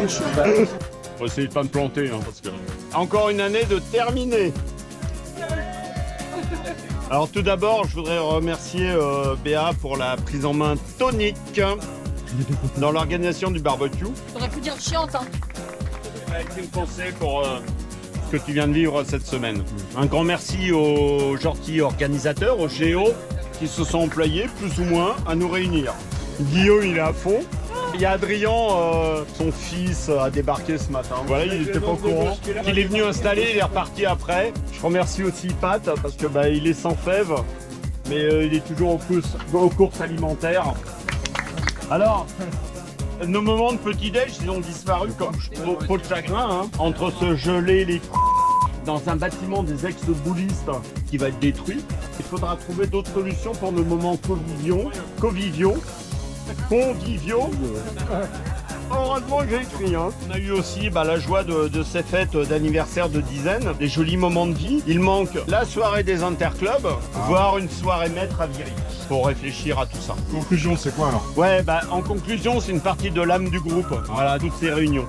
chiant. On va essayer de pas me planter, hein, parce que... Encore une année de terminée. Alors tout d'abord, je voudrais remercier Béa pour la prise en main tonique dans l'organisation du barbecue. T'aurais pu dire chiante, hein. Ça a été une pensée pour ce que tu viens de vivre cette semaine. Un grand merci aux gentils organisateurs, aux géos, qui se sont employés plus ou moins à nous réunir. Guillaume, il est à fond. Il y a Adrien, son fils, a débarqué ce matin. Voilà, il n'était pas au courant. Il est venu installer, il est reparti après. Je remercie aussi Pat parce que il est sans fève, mais il est toujours aux courses alimentaires. Alors, nos moments de petit-déj, ils ont disparu comme peau de chagrin, hein, entre se geler les dans un bâtiment des ex-boulistes qui va être détruit. Il faudra trouver d'autres solutions pour nos moments conviviaux. Heureusement que j'ai écrit. Hein. On a eu aussi la joie de ces fêtes d'anniversaire de dizaines, des jolis moments de vie. Il manque la soirée des interclubs, voire une soirée maître à Viry, pour réfléchir à tout ça. Conclusion, c'est quoi alors? Ouais, en conclusion, c'est une partie de l'âme du groupe. Voilà, toutes ces réunions.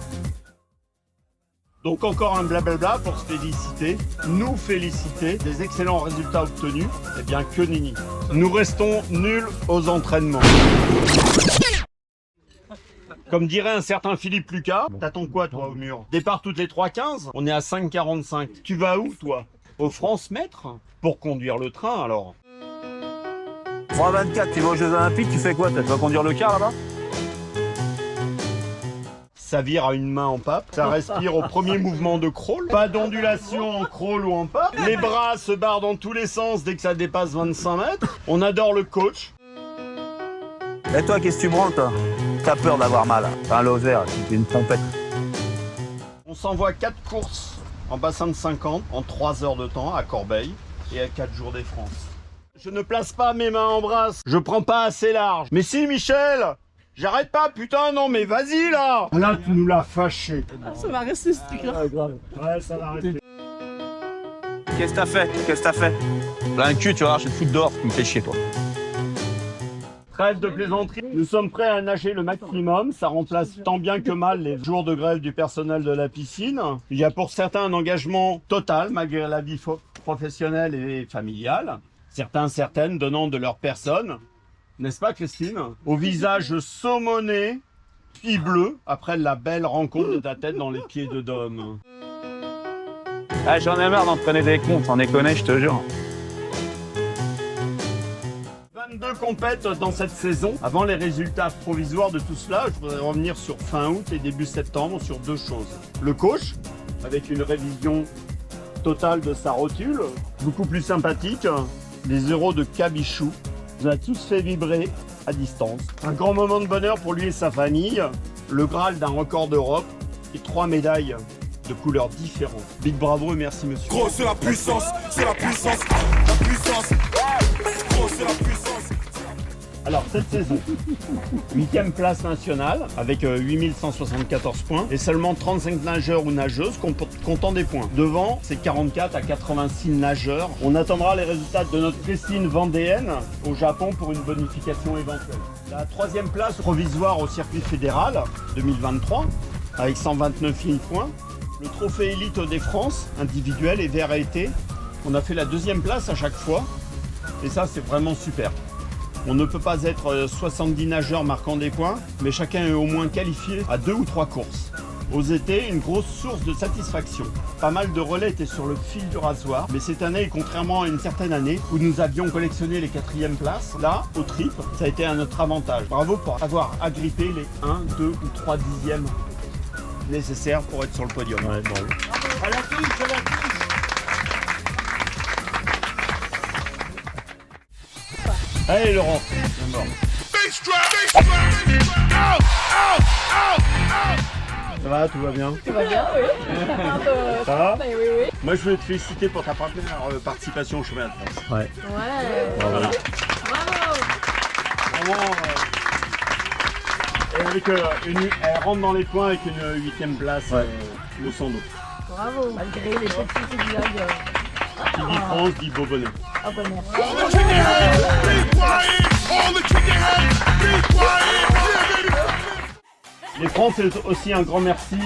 Donc encore un blablabla pour se féliciter, nous féliciter des excellents résultats obtenus. Eh bien, que nenni. Nous restons nuls aux entraînements. Comme dirait un certain Philippe Lucas, t'attends quoi toi au mur? Départ toutes les 3h15, on est à 5h45. Tu vas où toi? Au France Mètre? Pour conduire le train alors. 3h24, tu vas aux Jeux Olympiques, tu fais quoi? Tu vas conduire le car là-bas? Ça vire à une main en pape, ça respire au premier mouvement de crawl, pas d'ondulation en crawl ou en pape, les bras se barrent dans tous les sens dès que ça dépasse 25 mètres, on adore le coach. Et toi, qu'est-ce que tu branles toi? T'as peur d'avoir mal, t'as un Lozère, c'est une trompette. On s'envoie 4 courses en bassin de 50 en 3 heures de temps à Corbeil et à 4 jours des France. Je ne place pas mes mains en brasse, je prends pas assez large. Mais si Michel! J'arrête pas, putain, non, mais vas-y, là! Là, tu nous l'as fâché. Ça va rester ce truc-là. Ouais, ça va rester. Qu'est-ce que t'as fait? Là, un cul, tu vas arracher le foot dehors, tu me fais chier, toi. Trêve de plaisanterie. Nous sommes prêts à nager le maximum. Ça remplace tant bien que mal les jours de grève du personnel de la piscine. Il y a pour certains un engagement total, malgré la vie professionnelle et familiale. Certaines donnant de leur personne. N'est-ce pas, Christine? Au visage saumonné, puis bleu, après la belle rencontre de ta tête dans les pieds de Dom. Ah, j'en ai marre d'en prenez des comptes, on déconne, je te jure. 22 compètes dans cette saison. Avant les résultats provisoires de tout cela, je voudrais revenir sur fin août et début septembre sur 2 choses. Le coach, avec une révision totale de sa rotule, beaucoup plus sympathique, les euros de Cabichou. Nous a tous fait vibrer à distance. Un grand moment de bonheur pour lui et sa famille, le Graal d'un record d'Europe et 3 médailles de couleurs différentes. Big bravo et merci monsieur. Gros, c'est la puissance, c'est la puissance, la puissance. Gros, c'est la puissance. Alors cette saison, 8e place nationale avec 8174 points et seulement 35 nageurs ou nageuses comptant des points. Devant, c'est 44 à 86 nageurs. On attendra les résultats de notre Christine vendéenne au Japon pour une bonification éventuelle. La 3e place provisoire au circuit fédéral 2023 avec 129 points. Le trophée élite des France individuel et VRT. On a fait la 2e place à chaque fois et ça c'est vraiment super. On ne peut pas être 70 nageurs marquant des points, mais chacun est au moins qualifié à 2 ou 3 courses. Aux étés, une grosse source de satisfaction. Pas mal de relais étaient sur le fil du rasoir, mais cette année, contrairement à une certaine année où nous avions collectionné les 4e places, là, au trip, ça a été à notre avantage. Bravo pour avoir agrippé les 1, 2 ou 3 dixièmes nécessaires pour être sur le podium. Ouais, bravo. À la touche, à la touche. Allez Laurent, c'est mort. Ça va, tout va bien? Tout va bien, oui. Ça va? Oui, oui. Moi je voulais te féliciter pour ta première participation au chemin de France. Ouais. Ouais. Voilà. Bravo. Vraiment, et avec elle rentre dans les points avec une 8e place au 100 d'eau. Bravo. Malgré les petits villages. Qui dit France dit Bourbonnais. Ah bah merci. All the chicken heads, be quiet. All the chicken heads, be quiet. Yeah, baby. Les France, c'est aussi un grand merci.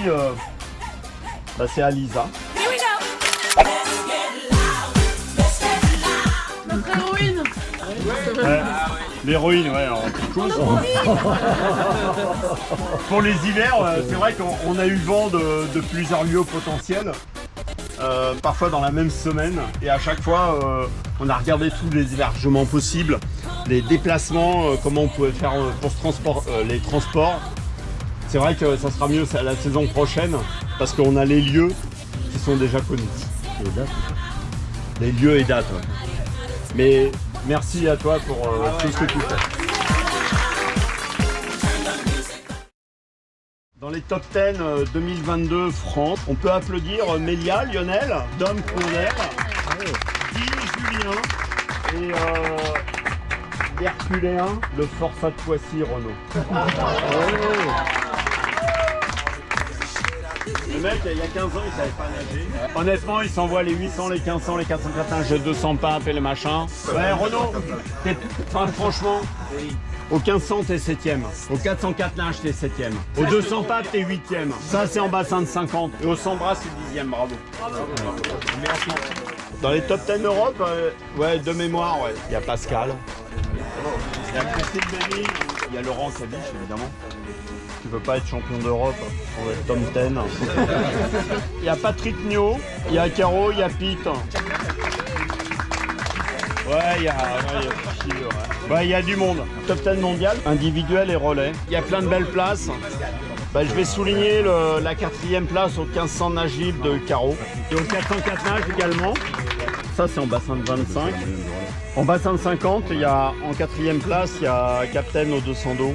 C'est à Lisa. Notre héroïne. Ouais, l'héroïne, ouais, en picouse. Pour les hivers, c'est vrai qu'on a eu vent de plusieurs lieux potentiels, parfois dans la même semaine, et à chaque fois, on a regardé tous les hébergements possibles, les déplacements, comment on pouvait faire pour les transports. C'est vrai que ça sera mieux la saison prochaine, parce qu'on a les lieux qui sont déjà connus. Les lieux et dates. Ouais. Mais merci à toi pour tout ce que tu fais. Dans les top 10 2022 France, on peut applaudir Mélia, Lionel, Dom Condel, Guy, Julien et l'Herculéen, le Forçat de Poissy, Renault. Le mec, il y a 15 ans, il savait pas nager. Honnêtement, il s'envoie les 800, les 1500, les 480, les 200 papes et les machins. Ouais, Renaud, franchement, au 1500, t'es 7ème. Au 404 nages, t'es 7ème. Au 200 papes, t'es 8ème. Ça, c'est en bassin de 50. Et au 100 bras, c'est 10ème. Bravo. Merci. Dans les top 10 Europe, ouais, de mémoire, ouais. Il y a Pascal. Il y a Christine Béni. Il y a Laurent Cabiche, évidemment. Tu veux pas être champion d'Europe, on va être top 10. Il y a Patrick Nio, il y a Caro, il y a Pete. Ouais, il y a il y a du monde. Top 10 mondial, individuel et relais. Il y a plein de belles places. Je vais souligner la 4e place au 1500 nage libre de Caro. Et au 404 nage également. Ça, c'est en bassin de 25. En bassin de 50, il y a en 4e place, il y a Captain au 200 d'eau.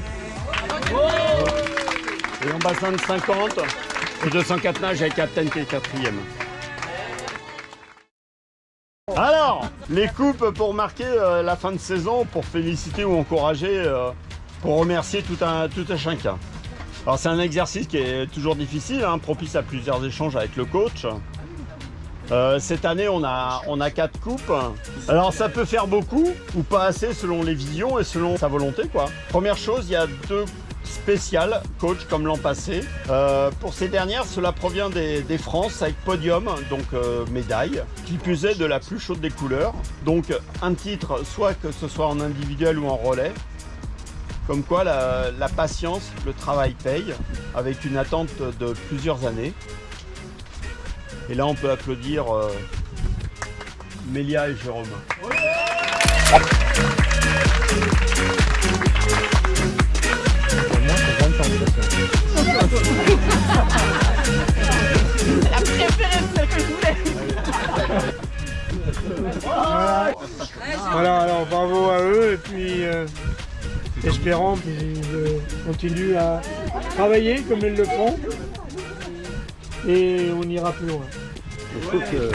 Et en bassin de 50, au 204 nages, il y a Captain qui est 4e. Alors, les coupes pour marquer la fin de saison, pour féliciter ou encourager, pour remercier tout un chacun. Alors c'est un exercice qui est toujours difficile, propice à plusieurs échanges avec le coach. Cette année, on a 4 coupes. Alors ça peut faire beaucoup ou pas assez selon les visions et selon sa volonté, quoi. Première chose, il y a 2 spéciales coach comme l'an passé. Pour ces dernières, cela provient des France avec podium, donc médaille, qui plus est de la plus chaude des couleurs. Donc un titre, soit que ce soit en individuel ou en relais. Comme quoi la patience, le travail paye, avec une attente de plusieurs années. Et là, on peut applaudir Mélia et Jérôme. La préférée, celle que je voulais. Voilà, alors bravo à eux et puis espérons qu'ils continuent à travailler comme ils le font et on ira plus loin. Je trouve que...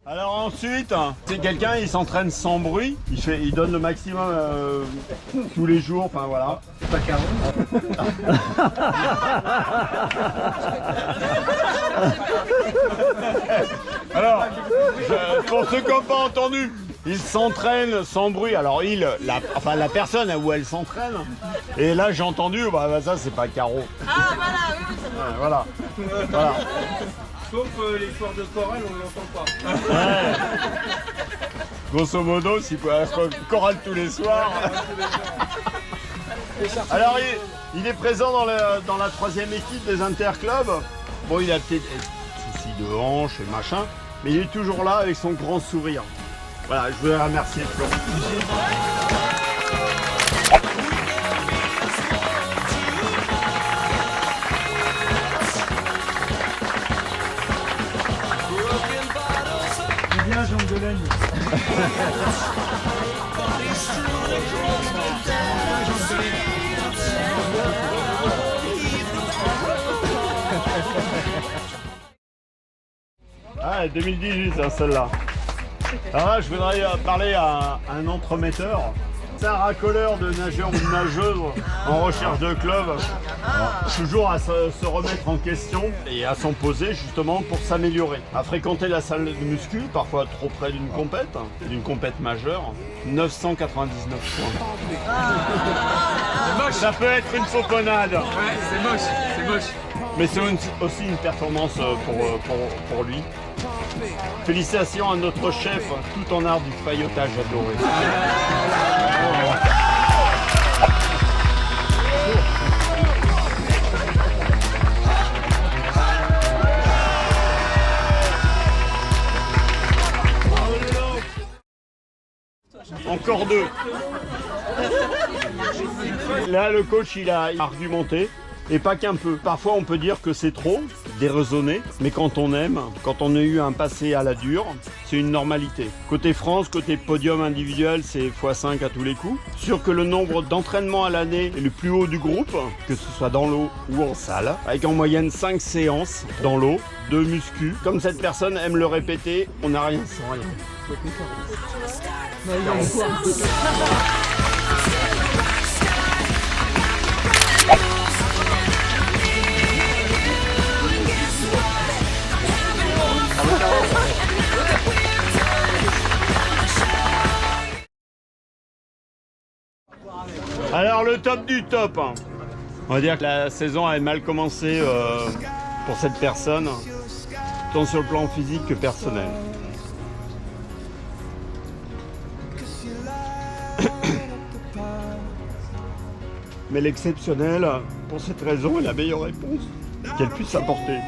Alors ensuite, c'est quelqu'un, il s'entraîne sans bruit, il donne le maximum tous les jours, enfin voilà. C'est pas Caro. Alors, pour ceux qui n'ont pas entendu, il s'entraîne sans bruit. Alors la personne où elle s'entraîne. Et là j'ai entendu, ça c'est pas Caro. Ah voilà, oui, c'est Ouais, voilà. Sauf l'histoire de chorale, on ne l'entend pas. Ouais. Grosso modo, si chorale tous les soirs. Alors il est présent dans la 3e équipe des interclubs. Bon, il a peut-être des soucis de hanche et machin, mais il est toujours là avec son grand sourire. Voilà, je voudrais remercier Flo. Bien Jean de Laine. Ah, 2018, celle-là. Alors là, je voudrais parler à un entremetteur. C'est un racoleur de nageurs ou de nageuses en recherche de club, toujours à se remettre en question et à s'en poser justement pour s'améliorer. À fréquenter la salle de muscu, parfois trop près d'une compète majeure, 999 points. C'est moche. Ça peut être une fauconnade. Ouais, c'est moche, c'est moche. Mais c'est aussi une performance pour lui. Félicitations à notre chef, tout en art du faillotage adoré. Encore deux. Là, le coach, il a argumenté. Et pas qu'un peu. Parfois, on peut dire que c'est trop, déraisonné, mais quand on aime, quand on a eu un passé à la dure, c'est une normalité. Côté France, côté podium individuel, c'est x5 à tous les coups. Sûr que le nombre d'entraînements à l'année est le plus haut du groupe, que ce soit dans l'eau ou en salle, avec en moyenne 5 séances dans l'eau, de muscu. Comme cette personne aime le répéter, on n'a rien sans rien. Alors le top du top, on va dire que la saison a mal commencé pour cette personne, tant sur le plan physique que personnel. Mais l'exceptionnel, pour cette raison, est la meilleure réponse qu'elle puisse apporter.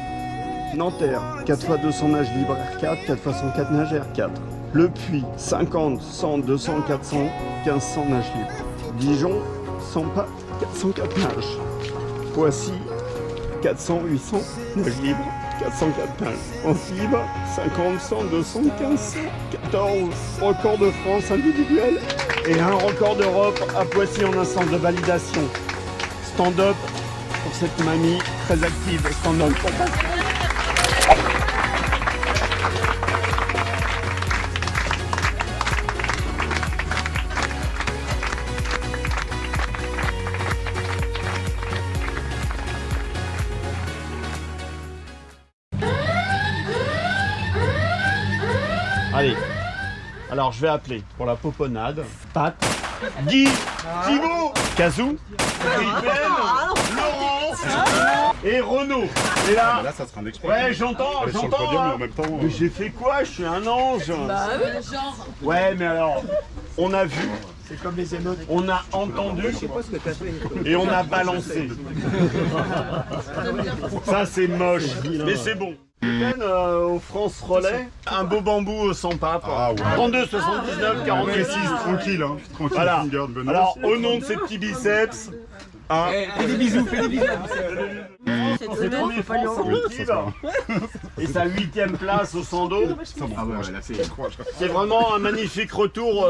Nanterre, 4 x 200 nage libre R4, 4 x 104 nage R4. Le Puy, 50, 100, 200, 400, 1500 nage libre. Dijon, 100 pas, 404 nages. Poissy, 400, 800 nage libre, 404 nages. Antibes, 50, 100, 200, 1500, 14 record de France individuel et un record d'Europe à Poissy en instance de validation. Stand-up pour cette mamie très active. Stand-up pour Patrick. Allez, alors je vais appeler pour la poponnade Pat, Guy, Thibaut, Kazou, Ruben, Laurence et Renaud. Et là, Là, ça sera un exploit. ouais, j'entends. Sur le podium, mais en même temps. Mais j'ai fait quoi? Je suis un ange. Genre. Ouais, mais alors, on a vu, C'est comme les émeutes. on a entendu et on a balancé. Ça, c'est moche, mais c'est bon. Au France Relais, un beau bambou sans pape. Ah ouais. 32, 79, 46. Tranquille, hein. Tranquille, Voilà. finger de bonheur. Alors, au nom de ces petits biceps, hein, Fais des bisous, fais des bisous. c'est premier France sportive et sa 8e place au Sando. Ah ouais, là, c'est incroyable. C'est vraiment un magnifique retour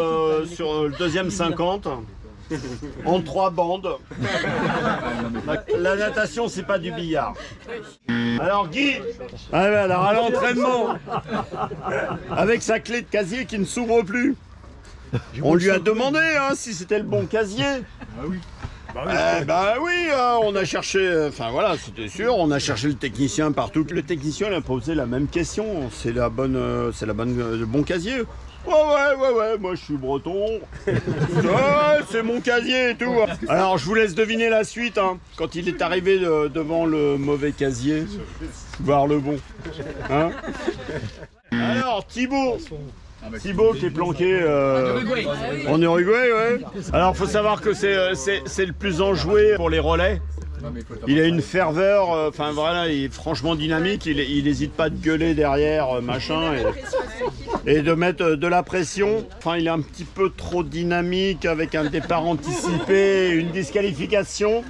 sur le deuxième 50. En 3 bandes. La natation, c'est pas du billard. Alors Guy, alors à l'entraînement, avec sa clé de casier qui ne s'ouvre plus. On lui a demandé si c'était le bon casier. Ah oui. Bah oui, on a cherché, enfin voilà, c'était sûr, on a cherché le technicien partout. Le technicien il a posé la même question, c'est le bon casier. Ouais, moi je suis breton. Ouais, c'est mon casier et tout. Alors je vous laisse deviner la suite, quand il est arrivé devant le mauvais casier, voir le bon. Hein. Alors Thibaut qui est planqué en Uruguay, ouais. Alors faut savoir que c'est le plus enjoué pour les relais. Il a une ferveur, enfin voilà, il est franchement dynamique, il n'hésite pas de gueuler derrière, machin, et de mettre de la pression. Enfin, il est un petit peu trop dynamique avec un départ anticipé, une disqualification.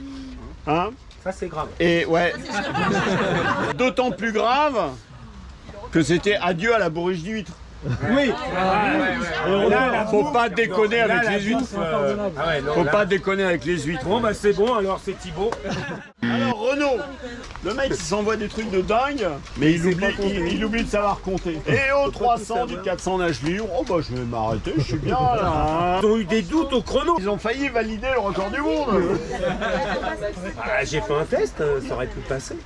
Hein? Ça, c'est grave. Et ouais, d'autant plus grave que c'était adieu à la bourriche d'huîtres. Oui. Faut pas déconner avec les huîtres. Faut pas déconner avec les huîtres. Bon, bah c'est bon, alors c'est Thibaut. Alors Renault. Le mec il s'envoie des trucs de dingue, mais il oublie de savoir compter. Et au 300 du 400 nage libre, oh bah je vais m'arrêter, je suis bien là. Ils ont eu des doutes au chrono. Ils ont failli valider le record du monde. J'ai fait un test, ça aurait pu passer.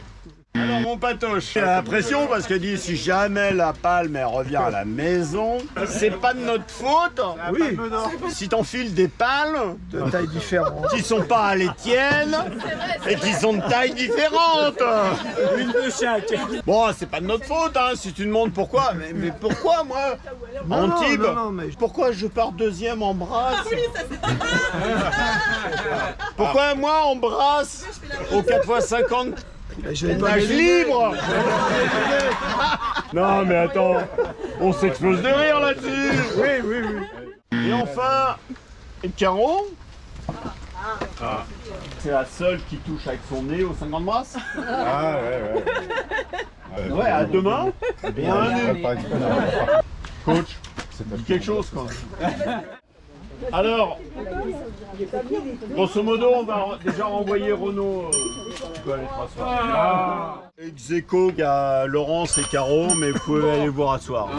Alors mon patoche, il a la pression parce que dit si jamais la palme elle revient à la maison, c'est pas de notre faute. Oui, Si t'enfiles des palmes de taille différente. qui sont pas les tiennes et qui sont de taille différente. Une de chaque. Bon, c'est pas de notre faute, hein, si tu demandes pourquoi. Mais pourquoi, moi, Antibes, pourquoi je pars deuxième en brasse? Pourquoi moi, en brasse, au 4x50 nage libre? Non, mais attends, on s'explose de rire là-dessus. Oui, oui, oui. Et enfin, Caro. C'est la seule qui touche avec son nez au 50 brasses. Ah ouais. Ouais, à demain. Bienvenue. Coach, Dis quelque chose, quoi. Alors, grosso modo, on va déjà renvoyer Renault. Tu peux aller te rasseoir. Ex-aequo, il y a Laurence et Caro, mais vous pouvez aller vous rasseoir.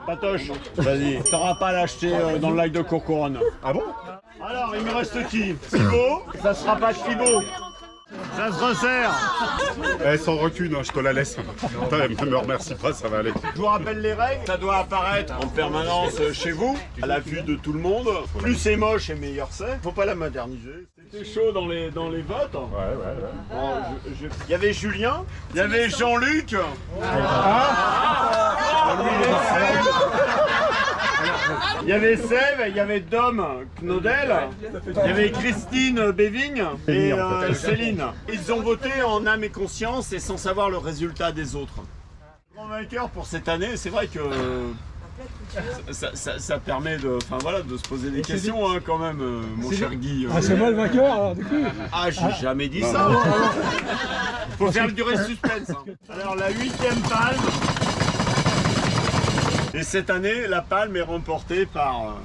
Patoche, vas-y, t'auras pas à l'acheter dans le lac de Courcouronne. Ah bon? Alors, il me reste qui? Thibaut? Ça sera pas Thibaut. Ça se resserre. Eh, sans recul, je te la laisse. Ne me remercie pas, ça va aller. Je vous rappelle les règles. Ça doit apparaître en permanence chez vous, à la vue de tout le monde. Plus c'est moche et meilleur c'est. Faut pas la moderniser. C'était chaud dans les votes. Ouais. Bon, il y avait Julien, il y avait Jean-Luc. Il y avait Sève, il y avait Dom Knodel, il y avait Christine Bévigne et Céline. Ils ont voté en âme et conscience et sans savoir le résultat des autres. Grand vainqueur pour cette année, c'est vrai que ça permet de, enfin, voilà, de se poser des questions hein, quand même, mon cher Guy. Ah, c'est moi le vainqueur alors, du coup. Ah, j'ai jamais dit ça. Faut faire durer le suspense. Hein. Alors la 8e palme. Et cette année, la palme est remportée par...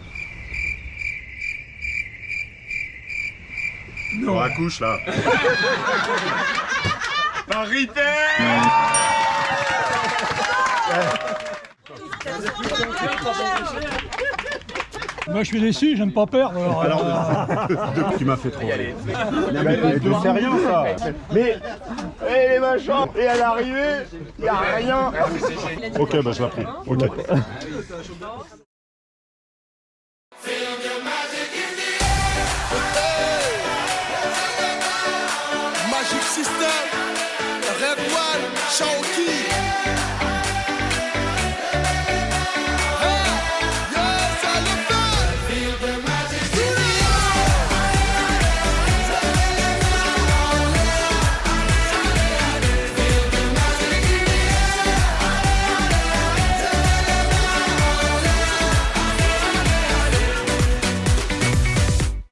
On accouche là. par Riter. Moi je suis déçu, j'aime pas perdre. Alors, Tu m'as fait trop. C'est rien ça. Mais les machins, et à l'arrivée, il n'y a rien. Ok, bah je l'ai pris. Ok.